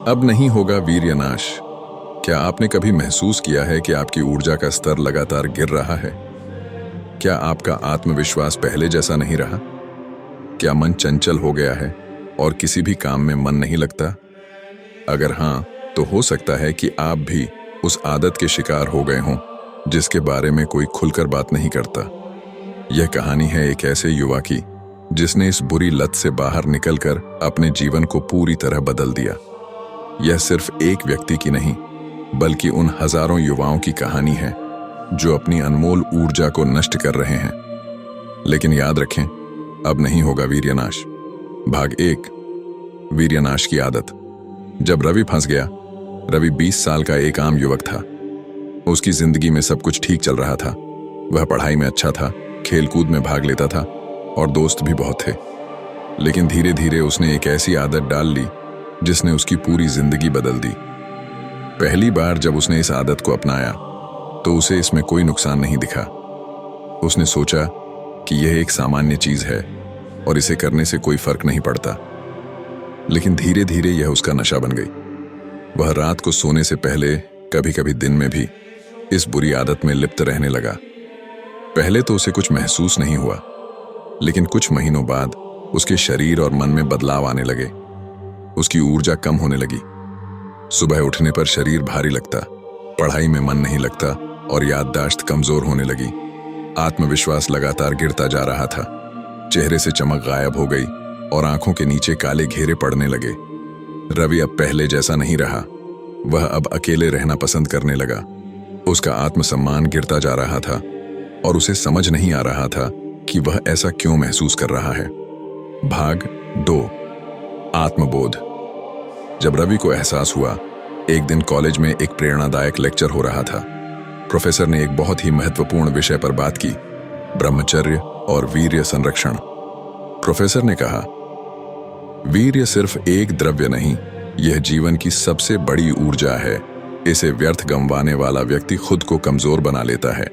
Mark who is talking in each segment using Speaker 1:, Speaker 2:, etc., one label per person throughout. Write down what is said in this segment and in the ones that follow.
Speaker 1: अब नहीं होगा वीर्यनाश। क्या आपने कभी महसूस किया है कि आपकी ऊर्जा का स्तर लगातार गिर रहा है? क्या आपका आत्मविश्वास पहले जैसा नहीं रहा? क्या मन चंचल हो गया है और किसी भी काम में मन नहीं लगता? अगर हाँ, तो हो सकता है कि आप भी उस आदत के शिकार हो गए हों जिसके बारे में कोई खुलकर बात नहीं करता। यह कहानी है एक ऐसे युवा की जिसने इस बुरी लत से बाहर निकलकर अपने जीवन को पूरी तरह बदल दिया। यह सिर्फ एक व्यक्ति की नहीं, बल्कि उन हजारों युवाओं की कहानी है जो अपनी अनमोल ऊर्जा को नष्ट कर रहे हैं। लेकिन याद रखें, अब नहीं होगा वीर्यनाश। भाग 1, वीर्यनाश की आदत। जब रवि फंस गया। रवि 20 साल का एक आम युवक था। उसकी जिंदगी में सब कुछ ठीक चल रहा था। वह पढ़ाई में अच्छा था, खेलकूद में भाग लेता था और दोस्त भी बहुत थे। लेकिन धीरे धीरे उसने एक ऐसी आदत डाल ली जिसने उसकी पूरी जिंदगी बदल दी। पहली बार जब उसने इस आदत को अपनाया तो उसे इसमें कोई नुकसान नहीं दिखा। उसने सोचा कि यह एक सामान्य चीज है और इसे करने से कोई फर्क नहीं पड़ता। लेकिन धीरे धीरे यह उसका नशा बन गई। वह रात को सोने से पहले, कभी कभी दिन में भी, इस बुरी आदत में लिप्त रहने लगा। पहले तो उसे कुछ महसूस नहीं हुआ, लेकिन कुछ महीनों बाद उसके शरीर और मन में बदलाव आने लगे। उसकी ऊर्जा कम होने लगी। सुबह उठने पर शरीर भारी लगता, पढ़ाई में मन नहीं लगता और याददाश्त कमजोर होने लगी। आत्मविश्वास लगातार गिरता जा रहा था। चेहरे से चमक गायब हो गई और आंखों के नीचे काले घेरे पड़ने लगे। रवि अब पहले जैसा नहीं रहा। वह अब अकेले रहना पसंद करने लगा। उसका आत्मसम्मान गिरता जा रहा था और उसे समझ नहीं आ रहा था कि वह ऐसा क्यों महसूस कर रहा है। भाग 2, आत्मबोध। जब रवि को एहसास हुआ, एक दिन कॉलेज में एक प्रेरणादायक लेक्चर हो रहा था। प्रोफेसर ने एक बहुत ही महत्वपूर्ण विषय पर बात की, ब्रह्मचर्य और वीर्य संरक्षण। प्रोफेसर ने कहा, वीर्य सिर्फ एक द्रव्य नहीं, यह जीवन की सबसे बड़ी ऊर्जा है। इसे व्यर्थ गंवाने वाला व्यक्ति खुद को कमजोर बना लेता है।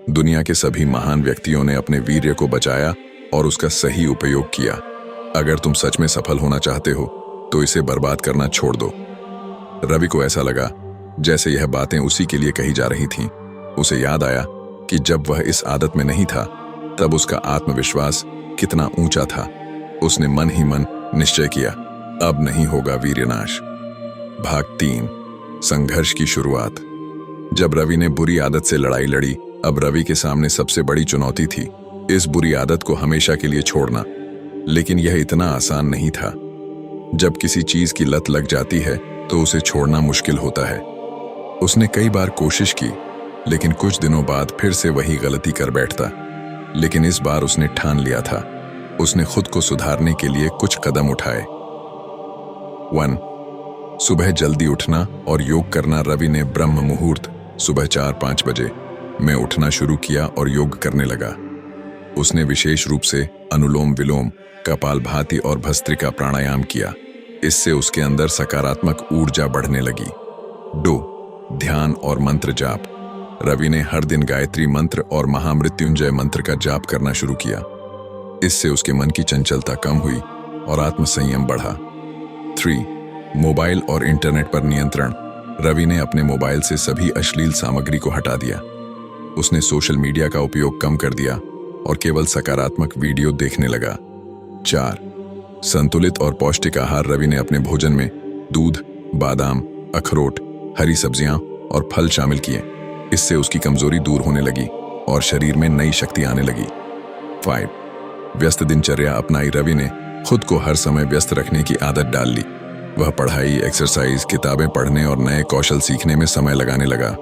Speaker 1: दुनिया के सभी महान व्यक्तियों ने अपने वीर्य को बचाया और उसका सही उपयोग किया। अगर तुम सच में सफल होना चाहते हो तो इसे बर्बाद करना छोड़ दो। रवि को ऐसा लगा जैसे यह बातें उसी के लिए कही जा रही थीं। उसे याद आया कि जब वह इस आदत में नहीं था, तब उसका आत्मविश्वास कितना ऊंचा था। उसने मन ही मन निश्चय किया, अब नहीं होगा वीर्यनाश। भाग 3, संघर्ष की शुरुआत। जब रवि ने बुरी आदत से लड़ाई लड़ी, अब रवि के सामने सबसे बड़ी चुनौती थी इस बुरी आदत को हमेशा के लिए छोड़ना। लेकिन यह इतना आसान नहीं था। जब किसी चीज की लत लग जाती है तो उसे छोड़ना मुश्किल होता है। उसने कई बार कोशिश की, लेकिन कुछ दिनों बाद फिर से वही गलती कर बैठता। लेकिन इस बार उसने ठान लिया था। उसने खुद को सुधारने के लिए कुछ कदम उठाए। 1, सुबह जल्दी उठना और योग करना। रवि ने ब्रह्म मुहूर्त सुबह 4-5 बजे में उठना शुरू किया और योग करने लगा। उसने विशेष रूप से अनुलोम विलोम, कपालभाति और भस्त्रिका प्राणायाम किया। इससे उसके अंदर सकारात्मक ऊर्जा बढ़ने लगी। 2, ध्यान और मंत्र जाप। रवि ने हर दिन गायत्री मंत्र और महामृत्युंजय मंत्र का जाप करना शुरू किया। इससे उसके मन की चंचलता कम हुई और आत्मसंयम बढ़ा। 3, मोबाइल और इंटरनेट पर नियंत्रण। रवि ने अपने मोबाइल से सभी अश्लील सामग्री को हटा दिया। उसने सोशल मीडिया का उपयोग कम कर दिया और केवल सकारात्मक वीडियो देखने लगा। 4, संतुलित और पौष्टिक आहार। रवि ने अपने भोजन में दूध, बादाम, अखरोट, हरी सब्जियां और फल शामिल किए। इससे उसकी कमजोरी दूर होने लगी और शरीर में नई शक्ति आने लगी। 5, व्यस्त दिनचर्या अपनाई। रवि ने खुद को हर समय व्यस्त रखने की आदत डाल ली। वह पढ़ाई, एक्सरसाइज, किताबें पढ़ने और नए कौशल सीखने में समय लगाने लगा।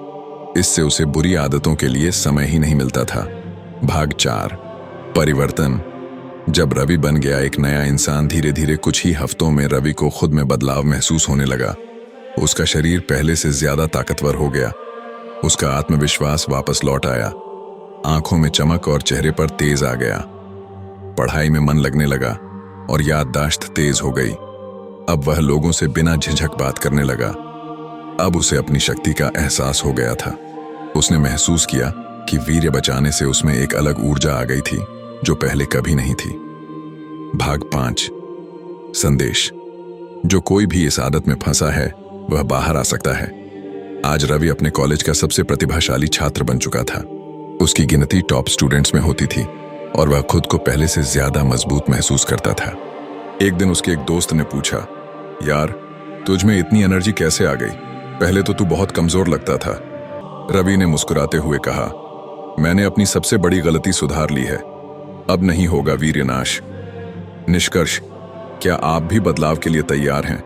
Speaker 1: इससे उसे बुरी आदतों के लिए समय ही नहीं मिलता था। भाग 4, परिवर्तन। जब रवि बन गया एक नया इंसान, धीरे धीरे कुछ ही हफ्तों में रवि को खुद में बदलाव महसूस होने लगा। उसका शरीर पहले से ज्यादा ताकतवर हो गया। उसका आत्मविश्वास वापस लौट आया। आंखों में चमक और चेहरे पर तेज आ गया। पढ़ाई में मन लगने लगा और याददाश्त तेज हो गई। अब वह लोगों से बिना झिझक बात करने लगा। अब उसे अपनी शक्ति का एहसास हो गया था। उसने महसूस किया कि वीर्य बचाने से उसमें एक अलग ऊर्जा आ गई थी जो पहले कभी नहीं थी। भाग 5, संदेश। जो कोई भी इस आदत में फंसा है वह बाहर आ सकता है। आज रवि अपने कॉलेज का सबसे प्रतिभाशाली छात्र बन चुका था। उसकी गिनती टॉप स्टूडेंट्स में होती थी और वह खुद को पहले से ज्यादा मजबूत महसूस करता था। एक दिन उसके एक दोस्त ने पूछा, यार तुझ में इतनी एनर्जी कैसे आ गई? पहले तो तू बहुत कमजोर लगता था। रवि ने मुस्कुराते हुए कहा, मैंने अपनी सबसे बड़ी गलती सुधार ली है। अब नहीं होगा वीर्यनाश। निष्कर्ष, क्या आप भी बदलाव के लिए तैयार हैं?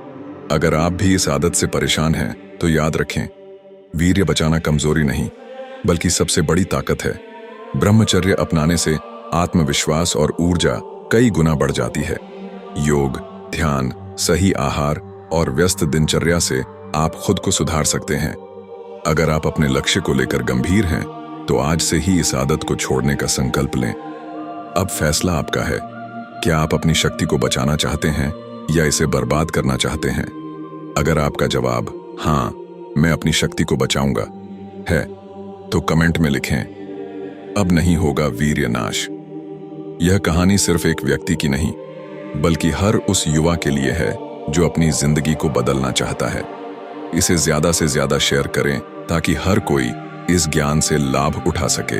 Speaker 1: अगर आप भी इस आदत से परेशान हैं तो याद रखें, वीर्य बचाना कमजोरी नहीं बल्कि सबसे बड़ी ताकत है। ब्रह्मचर्य अपनाने से आत्मविश्वास और ऊर्जा कई गुना बढ़ जाती है। योग, ध्यान, सही आहार और व्यस्त दिनचर्या से आप खुद को सुधार सकते हैं। अगर आप अपने लक्ष्य को लेकर गंभीर हैं तो आज से ही इस आदत को छोड़ने का संकल्प लें। अब फैसला आपका है। क्या आप अपनी शक्ति को बचाना चाहते हैं या इसे बर्बाद करना चाहते हैं? अगर आपका जवाब हाँ, मैं अपनी शक्ति को बचाऊंगा है, तो कमेंट में लिखें, अब नहीं होगा वीर्यनाश। यह कहानी सिर्फ एक व्यक्ति की नहीं बल्कि हर उस युवा के लिए है जो अपनी जिंदगी को बदलना चाहता है। इसे ज्यादा से ज्यादा शेयर करें ताकि हर कोई इस ज्ञान से लाभ उठा सके।